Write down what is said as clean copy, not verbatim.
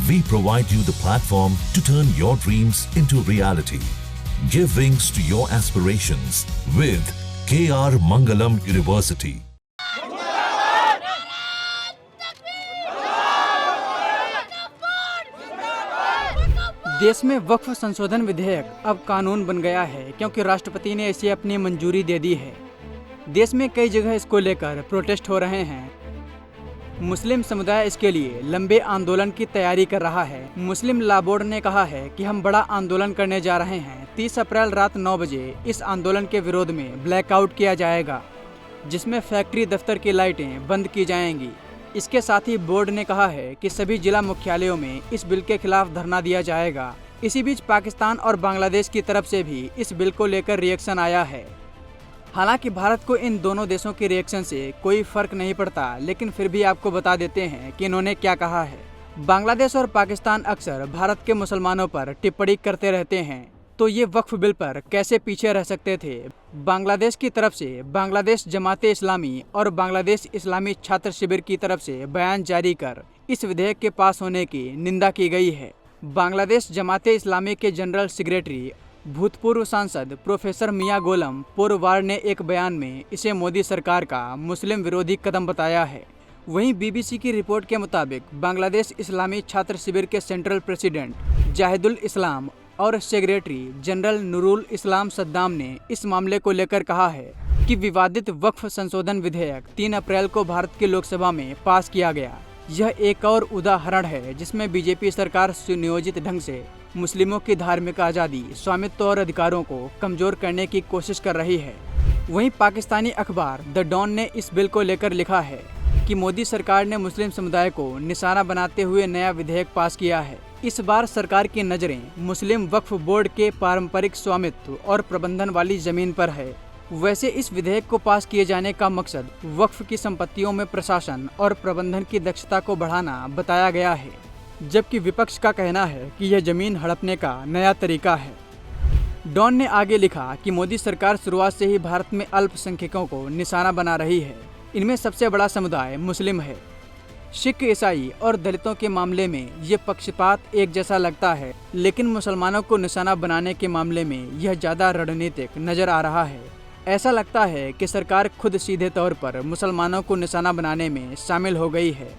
We provide you the platform to turn your dreams into reality. Give wings to your aspirations with KR Mangalam University. देश में वक्फ संशोधन विधेयक अब कानून बन गया है क्योंकि राष्ट्रपति ने इसे अपनी मंजूरी दे दी है। देश में कई जगह इसको लेकर प्रोटेस्ट हो रहे हैं। मुस्लिम समुदाय इसके लिए लंबे आंदोलन की तैयारी कर रहा है। मुस्लिम लॉ बोर्ड ने कहा है कि हम बड़ा आंदोलन करने जा रहे हैं। 30 अप्रैल रात 9 बजे इस आंदोलन के विरोध में ब्लैकआउट किया जाएगा, जिसमें फैक्ट्री दफ्तर की लाइटें बंद की जाएंगी। इसके साथ ही बोर्ड ने कहा है कि सभी जिला मुख्यालयों में इस बिल के खिलाफ धरना दिया जाएगा। इसी बीच पाकिस्तान और बांग्लादेश की तरफ से भी इस बिल को लेकर रिएक्शन आया है। हालांकि भारत को इन दोनों देशों के रिएक्शन से कोई फर्क नहीं पड़ता, लेकिन फिर भी आपको बता देते हैं कि इन्होंने क्या कहा है। बांग्लादेश और पाकिस्तान अक्सर भारत के मुसलमानों पर टिप्पणी करते रहते हैं, तो ये वक्फ बिल पर कैसे पीछे रह सकते थे। बांग्लादेश की तरफ से बांग्लादेश जमाते इस्लामी और बांग्लादेश इस्लामी छात्र शिविर की तरफ से बयान जारी कर इस विधेयक के पास होने की निंदा की गई है। बांग्लादेश जमाते इस्लामी के जनरल सेक्रेटरी भूतपूर्व सांसद प्रोफेसर मियां गोलम पोरवार ने एक बयान में इसे मोदी सरकार का मुस्लिम विरोधी कदम बताया है। वहीं बीबीसी की रिपोर्ट के मुताबिक बांग्लादेश इस्लामी छात्र शिविर के सेंट्रल प्रेसिडेंट जाहिदुल इस्लाम और सेक्रेटरी जनरल नूरुल इस्लाम सद्दाम ने इस मामले को लेकर कहा है कि विवादित वक्फ संशोधन विधेयक 3 अप्रैल को भारत की लोकसभा में पास किया गया। यह एक और उदाहरण है जिसमें बीजेपी सरकार सुनियोजित ढंग से मुस्लिमों की धार्मिक आज़ादी, स्वामित्व और अधिकारों को कमजोर करने की कोशिश कर रही है। वहीं पाकिस्तानी अखबार द डॉन ने इस बिल को लेकर लिखा है कि मोदी सरकार ने मुस्लिम समुदाय को निशाना बनाते हुए नया विधेयक पास किया है। इस बार सरकार की नज़रें मुस्लिम वक्फ बोर्ड के पारंपरिक स्वामित्व और प्रबंधन वाली जमीन पर है। वैसे इस विधेयक को पास किए जाने का मकसद वक्फ की संपत्तियों में प्रशासन और प्रबंधन की दक्षता को बढ़ाना बताया गया है, जबकि विपक्ष का कहना है कि यह जमीन हड़पने का नया तरीका है। डॉन ने आगे लिखा कि मोदी सरकार शुरुआत से ही भारत में अल्पसंख्यकों को निशाना बना रही है। इनमें सबसे बड़ा समुदाय मुस्लिम है। सिख, ईसाई और दलितों के मामले में ये पक्षपात एक जैसा लगता है, लेकिन मुसलमानों को निशाना बनाने के मामले में यह ज़्यादा रणनीतिक नज़र आ रहा है। ऐसा लगता है कि सरकार खुद सीधे तौर पर मुसलमानों को निशाना बनाने में शामिल हो गई है।